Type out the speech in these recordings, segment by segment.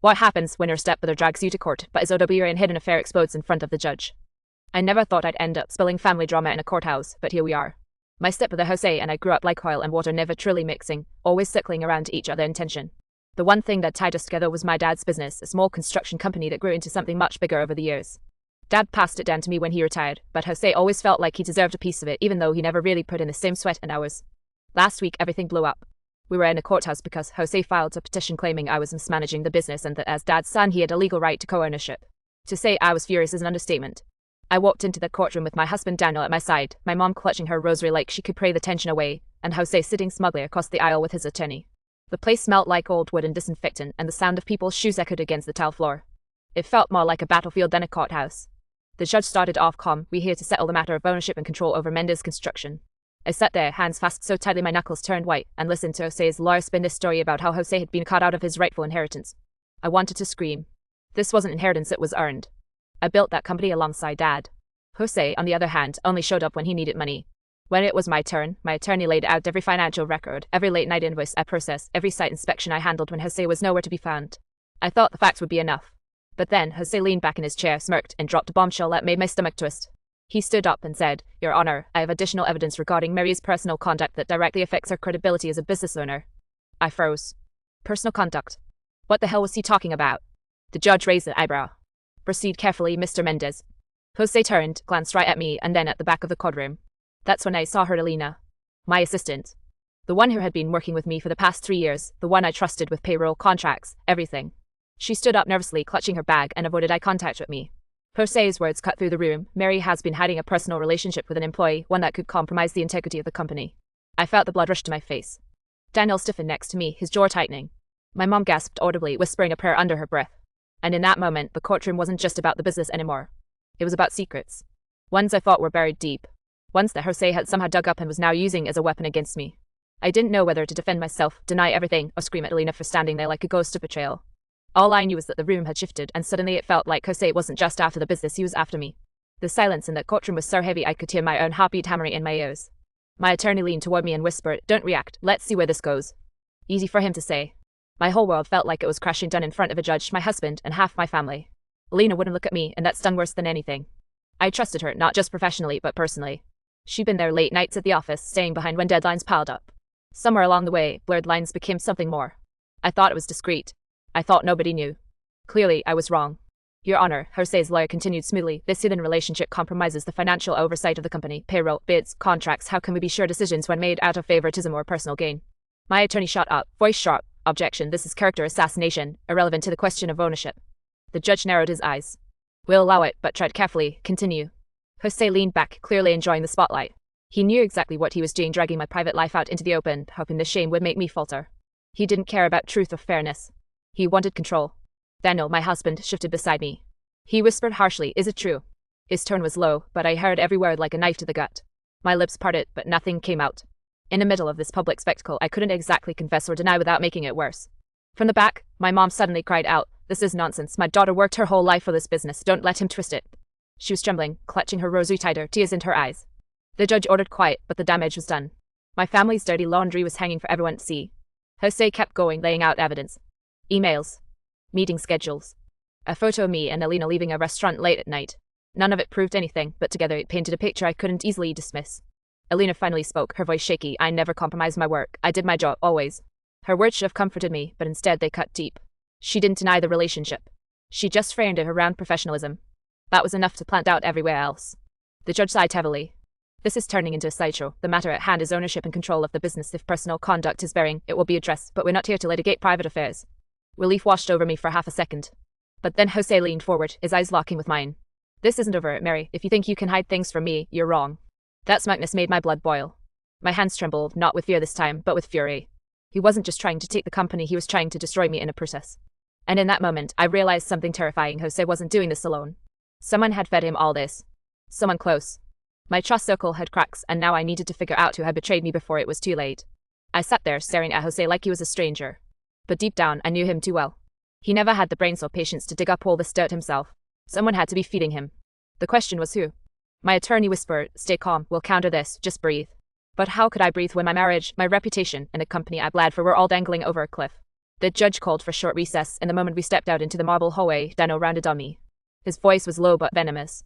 What happens when your stepbrother drags you to court, but his OW and hidden affair explodes in front of the judge? I never thought I'd end up spilling family drama in a courthouse, but here we are. My stepbrother Jose and I grew up like oil and water, never truly mixing, always circling around each other in tension. The one thing that tied us together was my dad's business, a small construction company that grew into something much bigger over the years. Dad passed it down to me when he retired, but Jose always felt like he deserved a piece of it, even though he never really put in the same sweat and hours. Last week everything blew up. We were in a courthouse because Jose filed a petition claiming I was mismanaging the business and that as Dad's son he had a legal right to co-ownership. To say I was furious is an understatement. I walked into the courtroom with my husband Daniel at my side, my mom clutching her rosary like she could pray the tension away, and Jose sitting smugly across the aisle with his attorney. The place smelled like old wood and disinfectant, and the sound of people's shoes echoed against the tile floor. It felt more like a battlefield than a courthouse. The judge started off calm. "We're here to settle the matter of ownership and control over Mendez Construction." I sat there, hands fast so tightly my knuckles turned white, and listened to Jose's lawyer spin this story about how Jose had been cut out of his rightful inheritance. I wanted to scream. This wasn't inheritance, it was earned. I built that company alongside Dad. Jose, on the other hand, only showed up when he needed money. When it was my turn, my attorney laid out every financial record, every late-night invoice I processed, every site inspection I handled when Jose was nowhere to be found. I thought the facts would be enough. But then Jose leaned back in his chair, smirked, and dropped a bombshell that made my stomach twist. He stood up and said, "Your Honor, I have additional evidence regarding Mary's personal conduct that directly affects her credibility as a business owner." I froze. Personal conduct? What the hell was he talking about? The judge raised an eyebrow. "Proceed carefully, Mr. Mendez." Jose turned, glanced right at me, and then at the back of the courtroom. That's when I saw her, Elena. My assistant. The one who had been working with me for the past 3 years, the one I trusted with payroll, contracts, everything. She stood up nervously, clutching her bag, and avoided eye contact with me. Jose's words cut through the room. "Mary has been hiding a personal relationship with an employee, one that could compromise the integrity of the company." I felt the blood rush to my face. Daniel stiffened next to me, his jaw tightening. My mom gasped audibly, whispering a prayer under her breath. And in that moment, the courtroom wasn't just about the business anymore. It was about secrets. Ones I thought were buried deep. Ones that Jose had somehow dug up and was now using as a weapon against me. I didn't know whether to defend myself, deny everything, or scream at Elena for standing there like a ghost of betrayal. All I knew was that the room had shifted, and suddenly it felt like Jose wasn't just after the business, he was after me. The silence in that courtroom was so heavy I could hear my own heartbeat hammering in my ears. My attorney leaned toward me and whispered, "Don't react, let's see where this goes." Easy for him to say. My whole world felt like it was crashing down in front of a judge, my husband, and half my family. Elena wouldn't look at me, and that stung worse than anything. I trusted her, not just professionally, but personally. She'd been there late nights at the office, staying behind when deadlines piled up. Somewhere along the way, blurred lines became something more. I thought it was discreet. I thought nobody knew. Clearly, I was wrong. "Your Honor," Jose's lawyer continued smoothly, "this hidden relationship compromises the financial oversight of the company, payroll, bids, contracts. How can we be sure decisions when made out of favoritism or personal gain?" My attorney shot up, voice sharp. "Objection, this is character assassination, irrelevant to the question of ownership." The judge narrowed his eyes. "We'll allow it, but tread carefully. Continue." Jose leaned back, clearly enjoying the spotlight. He knew exactly what he was doing, dragging my private life out into the open, hoping the shame would make me falter. He didn't care about truth or fairness. He wanted control. Daniel, my husband, shifted beside me. He whispered harshly, "Is it true?" His tone was low, but I heard every word like a knife to the gut. My lips parted, but nothing came out. In the middle of this public spectacle, I couldn't exactly confess or deny without making it worse. From the back, my mom suddenly cried out, "This is nonsense. My daughter worked her whole life for this business. Don't let him twist it." She was trembling, clutching her rosary tighter, tears in her eyes. The judge ordered quiet, but the damage was done. My family's dirty laundry was hanging for everyone to see. Jose kept going, laying out evidence. Emails. Meeting schedules. A photo of me and Elena leaving a restaurant late at night. None of it proved anything, but together it painted a picture I couldn't easily dismiss. Elena finally spoke, her voice shaky. "I never compromised my work. I did my job, always." Her words should have comforted me, but instead they cut deep. She didn't deny the relationship. She just framed it around professionalism. That was enough to plant out everywhere else. The judge sighed heavily. "This is turning into a sideshow. The matter at hand is ownership and control of the business. If personal conduct is bearing, it will be addressed, but we're not here to litigate private affairs." Relief washed over me for half a second. But then Jose leaned forward, his eyes locking with mine. "This isn't over, Mary. If you think you can hide things from me, you're wrong." That smugness made my blood boil. My hands trembled, not with fear this time, but with fury. He wasn't just trying to take the company, he was trying to destroy me in a process. And in that moment, I realized something terrifying. Jose wasn't doing this alone. Someone had fed him all this. Someone close. My trust circle had cracks, and now I needed to figure out who had betrayed me before it was too late. I sat there, staring at Jose like he was a stranger. But deep down, I knew him too well. He never had the brains or patience to dig up all this dirt himself. Someone had to be feeding him. The question was who? My attorney whispered, "Stay calm, we'll counter this, just breathe." But how could I breathe when my marriage, my reputation, and the company I bled for were all dangling over a cliff? The judge called for a short recess, and the moment we stepped out into the marble hallway, Daniel rounded on me. His voice was low but venomous.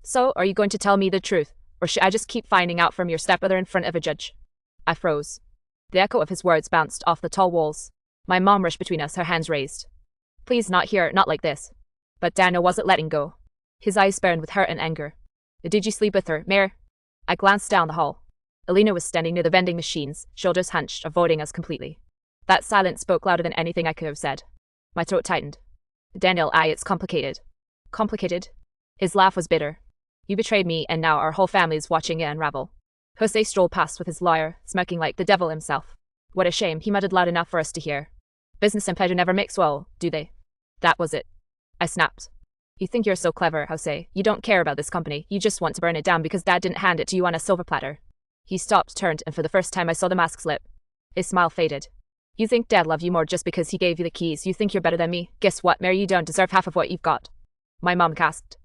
So, are you going to tell me the truth, or should I just keep finding out from your stepbrother in front of a judge? I froze. The echo of his words bounced off the tall walls. My mom rushed between us, her hands raised. Please, not here, not like this. But Daniel wasn't letting go. His eyes burned with hurt and anger. Did you sleep with her, Mayor? I glanced down the hall. Elena was standing near the vending machines, shoulders hunched, avoiding us completely. That silence spoke louder than anything I could have said. My throat tightened. Daniel, it's complicated. Complicated? His laugh was bitter. You betrayed me, and now our whole family is watching it unravel. Jose strolled past with his lawyer, smirking like the devil himself. What a shame, he muttered loud enough for us to hear. Business and pleasure never mix well, do they? That was it. I snapped. You think you're so clever, Jose. You don't care about this company. You just want to burn it down because Dad didn't hand it to you on a silver platter. He stopped, turned, and for the first time I saw the mask slip. His smile faded. You think Dad loved you more just because he gave you the keys. You think you're better than me. Guess what, Mary? You don't deserve half of what you've got. My mom gasped.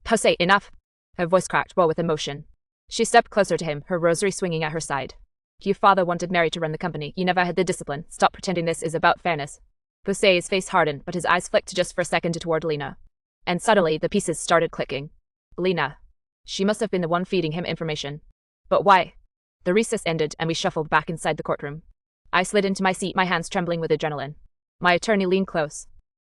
Jose, enough. Her voice cracked, raw with emotion. She stepped closer to him, her rosary swinging at her side. Your father wanted Mary to run the company. You never had the discipline. Stop pretending this is about fairness. Jose's face hardened, but his eyes flicked just for a second toward Elena. And suddenly, the pieces started clicking. Elena. She must have been the one feeding him information. But why? The recess ended, and we shuffled back inside the courtroom. I slid into my seat, my hands trembling with adrenaline. My attorney leaned close.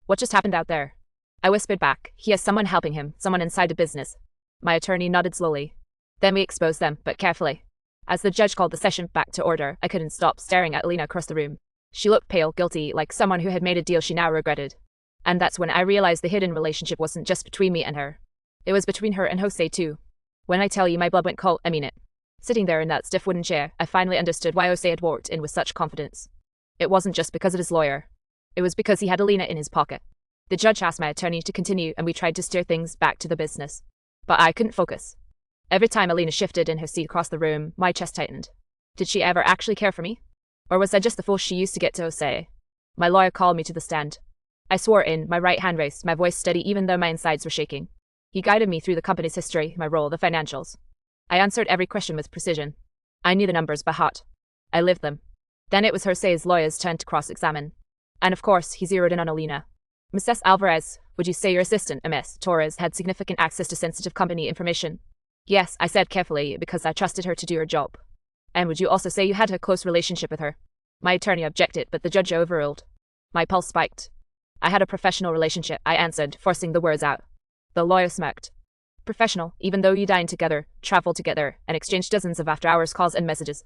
What just happened out there? I whispered back. He has someone helping him, someone inside the business. My attorney nodded slowly. Then we exposed them, but carefully. As the judge called the session back to order, I couldn't stop staring at Elena across the room. She looked pale, guilty, like someone who had made a deal she now regretted. And that's when I realized the hidden relationship wasn't just between me and her. It was between her and Jose too. When I tell you my blood went cold, I mean it. Sitting there in that stiff wooden chair, I finally understood why Jose had walked in with such confidence. It wasn't just because of his lawyer. It was because he had Elena in his pocket. The judge asked my attorney to continue, and we tried to steer things back to the business. But I couldn't focus. Every time Elena shifted in her seat across the room, my chest tightened. Did she ever actually care for me? Or was I just the fool she used to get to Jose? My lawyer called me to the stand. I swore in, my right hand raised, my voice steady even though my insides were shaking. He guided me through the company's history, my role, the financials. I answered every question with precision. I knew the numbers by heart. I lived them. Then it was Jose's lawyer's turn to cross-examine. And of course, he zeroed in on Elena. Mrs. Alvarez, would you say your assistant, Ms. Torres, had significant access to sensitive company information? Yes, I said carefully, because I trusted her to do her job. And would you also say you had a close relationship with her? My attorney objected, but the judge overruled. My pulse spiked. I had a professional relationship, I answered, forcing the words out. The lawyer smirked. Professional, even though you dined together, traveled together, and exchanged dozens of after-hours calls and messages.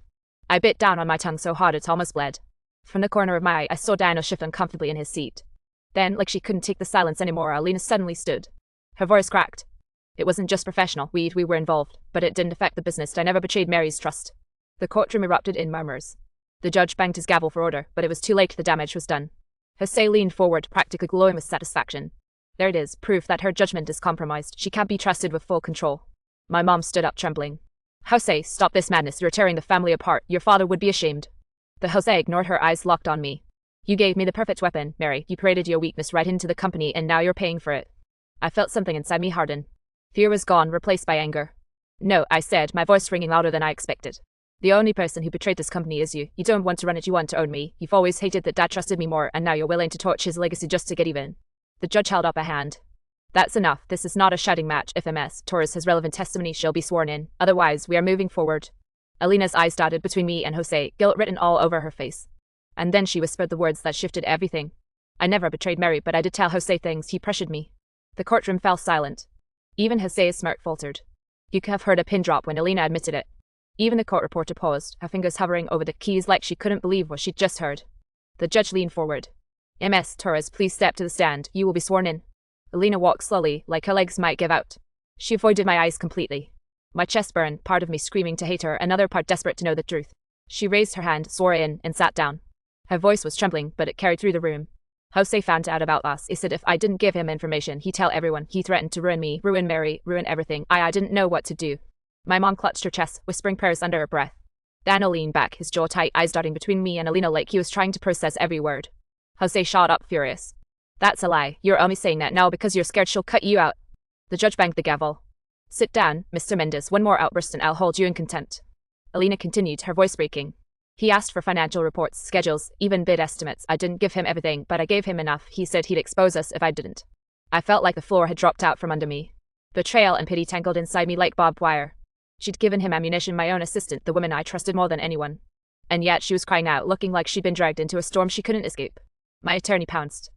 I bit down on my tongue so hard it almost bled. From the corner of my eye, I saw Daniel shift uncomfortably in his seat. Then, like she couldn't take the silence anymore, Elena suddenly stood. Her voice cracked. It wasn't just professional, we were involved, but it didn't affect the business. I never betrayed Mary's trust. The courtroom erupted in murmurs. The judge banged his gavel for order, but it was too late, the damage was done. Jose leaned forward, practically glowing with satisfaction. There it is, proof that her judgment is compromised. She can't be trusted with full control. My mom stood up trembling. Jose, stop this madness. You're tearing the family apart. Your father would be ashamed. But Jose ignored her, eyes locked on me. You gave me the perfect weapon, Mary. You paraded your weakness right into the company, and now you're paying for it. I felt something inside me harden. Fear was gone, replaced by anger. No, I said, my voice ringing louder than I expected. The only person who betrayed this company is you. You don't want to run it, you want to own me. You've always hated that Dad trusted me more, and now you're willing to torch his legacy just to get even. The judge held up a hand. That's enough. This is not a shouting match. If Ms. Torres has relevant testimony, she'll be sworn in. Otherwise, we are moving forward. Elena's eyes darted between me and Jose, guilt written all over her face. And then she whispered the words that shifted everything. I never betrayed Mary, but I did tell Jose things. He pressured me. The courtroom fell silent. Even Jose's smirk faltered. You could have heard a pin drop when Elena admitted it. Even the court reporter paused, her fingers hovering over the keys like she couldn't believe what she'd just heard. The judge leaned forward. Ms. Torres, please step to the stand. You will be sworn in. Elena walked slowly, like her legs might give out. She avoided my eyes completely. My chest burned, part of me screaming to hate her, another part desperate to know the truth. She raised her hand, swore in, and sat down. Her voice was trembling, but it carried through the room. Jose found out about us. He said if I didn't give him information, he'd tell everyone. He threatened to ruin me, ruin Mary, ruin everything. I didn't know what to do. My mom clutched her chest, whispering prayers under her breath. Daniel leaned back, his jaw tight, eyes darting between me and Elena like he was trying to process every word. Jose shot up, furious. That's a lie. You're only saying that now because you're scared she'll cut you out. The judge banged the gavel. Sit down, Mr. Mendes. One more outburst and I'll hold you in contempt. Elena continued, her voice breaking. He asked for financial reports, schedules, even bid estimates. I didn't give him everything, but I gave him enough. He said he'd expose us if I didn't. I felt like the floor had dropped out from under me. Betrayal and pity tangled inside me like barbed wire. She'd given him ammunition, my own assistant, the woman I trusted more than anyone. And yet she was crying out, looking like she'd been dragged into a storm she couldn't escape. My attorney pounced.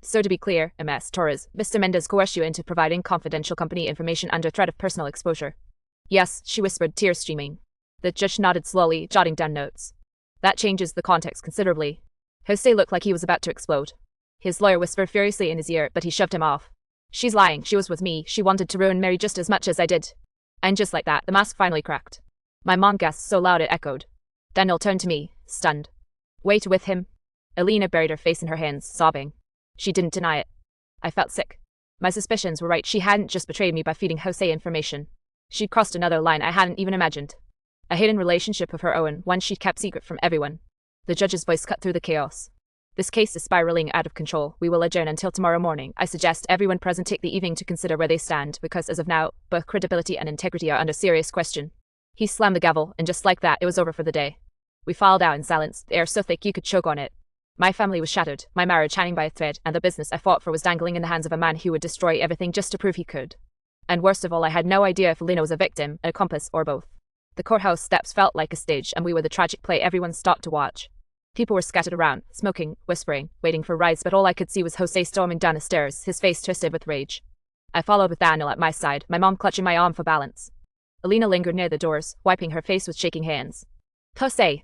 So to be clear, Ms. Torres, Mr. Mendez coerced you into providing confidential company information under threat of personal exposure. Yes, she whispered, tears streaming. The judge nodded slowly, jotting down notes. That changes the context considerably. Jose looked like he was about to explode. His lawyer whispered furiously in his ear, but he shoved him off. She's lying, she was with me, she wanted to ruin Mary just as much as I did. And just like that, the mask finally cracked. My mom gasped so loud it echoed. Daniel turned to me, stunned. Wait, with him? Elena buried her face in her hands, sobbing. She didn't deny it. I felt sick. My suspicions were right, she hadn't just betrayed me by feeding Jose information. She'd crossed another line I hadn't even imagined. A hidden relationship of her own, one she'd kept secret from everyone. The judge's voice cut through the chaos. This case is spiraling out of control. We will adjourn until tomorrow morning. I suggest everyone present take the evening to consider where they stand, because as of now, both credibility and integrity are under serious question. He slammed the gavel, and just like that, it was over for the day. We filed out in silence, the air so thick you could choke on it. My family was shattered, my marriage hanging by a thread, and the business I fought for was dangling in the hands of a man who would destroy everything just to prove he could. And worst of all, I had no idea if Elena was a victim, an accomplice, or both. The courthouse steps felt like a stage, and we were the tragic play everyone stopped to watch. People were scattered around, smoking, whispering, waiting for rides, but all I could see was Jose storming down the stairs, his face twisted with rage. I followed with Daniel at my side, my mom clutching my arm for balance. Elena lingered near the doors, wiping her face with shaking hands. Jose!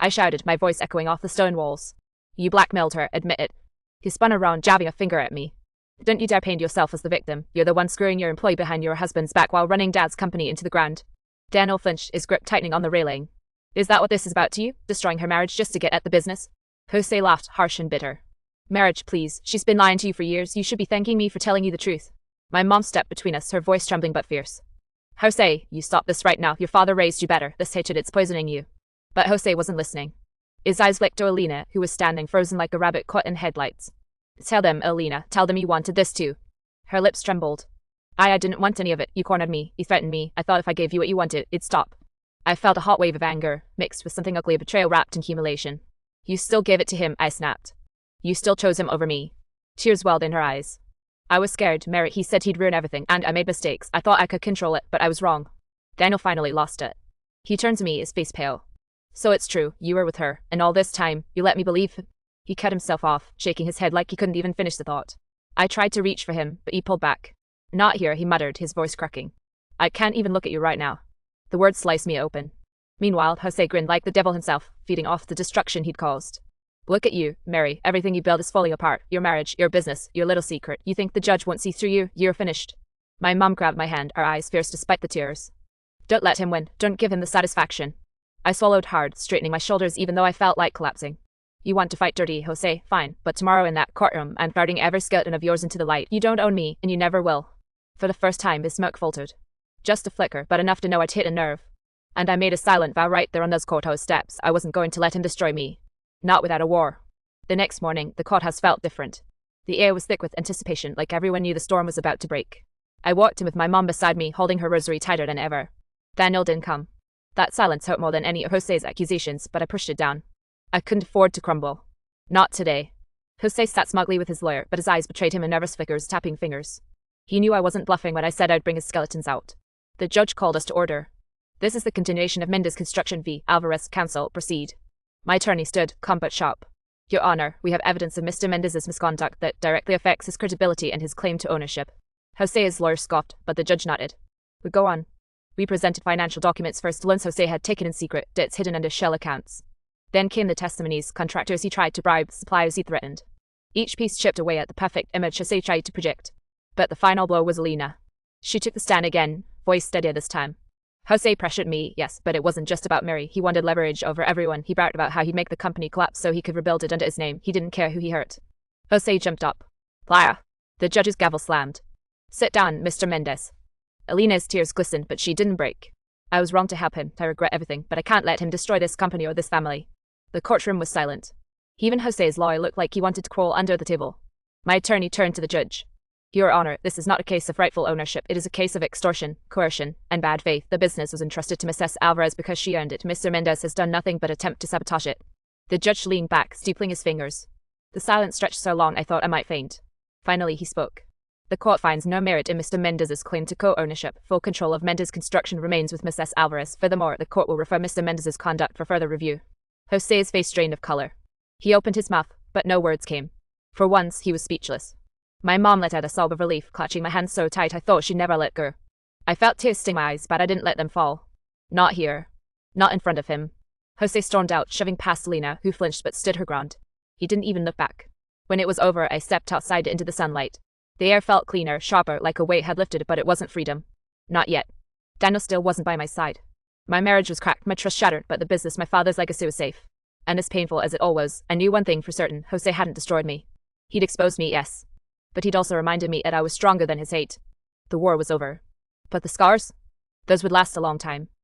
I shouted, my voice echoing off the stone walls. You blackmailed her, admit it. He spun around, jabbing a finger at me. Don't you dare paint yourself as the victim. You're the one screwing your employee behind your husband's back while running Dad's company into the ground. Daniel flinched, his grip tightening on the railing. Is that what this is about to you? Destroying her marriage just to get at the business? Jose laughed, harsh and bitter. Marriage, please. She's been lying to you for years. You should be thanking me for telling you the truth. My mom stepped between us, her voice trembling but fierce. Jose, you stop this right now. Your father raised you better. This hatred, it's poisoning you. But Jose wasn't listening. His eyes flicked to Elena, who was standing frozen like a rabbit caught in headlights. Tell them, Elena. Tell them you wanted this too. Her lips trembled. I didn't want any of it. You cornered me. You threatened me. I thought if I gave you what you wanted, it'd stop. I felt a hot wave of anger, mixed with something ugly, a betrayal wrapped in humiliation. You still gave it to him, I snapped. You still chose him over me. Tears welled in her eyes. I was scared, Merritt. He said he'd ruin everything, and I made mistakes. I thought I could control it, but I was wrong. Daniel finally lost it. He turned to me, his face pale. So it's true, you were with her, and all this time, you let me believe. He cut himself off, shaking his head like he couldn't even finish the thought. I tried to reach for him, but he pulled back. Not here, he muttered, his voice cracking. I can't even look at you right now. The words sliced me open. Meanwhile, Jose grinned like the devil himself, feeding off the destruction he'd caused. Look at you, Mary. Everything you built is falling apart. Your marriage, your business, your little secret. You think the judge won't see through you? You're finished. My mom grabbed my hand, her eyes fierce despite the tears. Don't let him win. Don't give him the satisfaction. I swallowed hard, straightening my shoulders even though I felt like collapsing. You want to fight dirty, Jose? Fine. But tomorrow in that courtroom, I'm farting every skeleton of yours into the light. You don't own me, and you never will. For the first time, his smoke faltered. Just a flicker, but enough to know I'd hit a nerve. And I made a silent vow right there on those courthouse steps. I wasn't going to let him destroy me. Not without a war. The next morning, the courthouse felt different. The air was thick with anticipation, like everyone knew the storm was about to break. I walked in with my mom beside me, holding her rosary tighter than ever. Daniel didn't come. That silence hurt more than any of Jose's accusations, but I pushed it down. I couldn't afford to crumble. Not today. Jose sat smugly with his lawyer, but his eyes betrayed him in nervous flickers, tapping fingers. He knew I wasn't bluffing when I said I'd bring his skeletons out. The judge called us to order. This is the continuation of Mendez Construction v. Alvarez. Counsel, proceed. My attorney stood, calm but sharp. Your Honor, we have evidence of Mr. Mendez's misconduct that directly affects his credibility and his claim to ownership. Jose's lawyer scoffed, but the judge nodded. We go on. We presented financial documents first, loans Jose had taken in secret, debts hidden under shell accounts. Then came the testimonies, contractors he tried to bribe, suppliers he threatened. Each piece chipped away at the perfect image Jose tried to project. But the final blow was Elena. She took the stand again, voice steadier this time. Jose pressured me, yes, but it wasn't just about Mary. He wanted leverage over everyone. He bragged about how he'd make the company collapse so he could rebuild it under his name. He didn't care who he hurt. Jose jumped up. Liar. The judge's gavel slammed. Sit down, Mr. Mendez. Elena's tears glistened, but she didn't break. I was wrong to help him. I regret everything, but I can't let him destroy this company or this family. The courtroom was silent. Even Jose's lawyer looked like he wanted to crawl under the table. My attorney turned to the judge. Your Honor, this is not a case of rightful ownership. It is a case of extortion, coercion, and bad faith. The business was entrusted to Mrs. Alvarez because she earned it. Mr. Mendez has done nothing but attempt to sabotage it. The judge leaned back, steepling his fingers. The silence stretched so long I thought I might faint. Finally he spoke. The court finds no merit in Mr. Mendez's claim to co-ownership. Full control of Mendez construction remains with Mrs. Alvarez. Furthermore, the court will refer Mr. Mendez's conduct for further review. Jose's face drained of color. He opened his mouth, but no words came. For once, he was speechless. My mom let out a sob of relief, clutching my hand so tight I thought she'd never let go. I felt tears sting my eyes, but I didn't let them fall. Not here. Not in front of him. Jose stormed out, shoving past Elena, who flinched but stood her ground. He didn't even look back. When it was over, I stepped outside into the sunlight. The air felt cleaner, sharper, like a weight had lifted, but it wasn't freedom. Not yet. Daniel still wasn't by my side. My marriage was cracked, my trust shattered, but the business, my father's legacy, was safe. And as painful as it all was, I knew one thing for certain: Jose hadn't destroyed me. He'd exposed me, yes. But he'd also reminded me that I was stronger than his hate. The war was over. But the scars? Those would last a long time.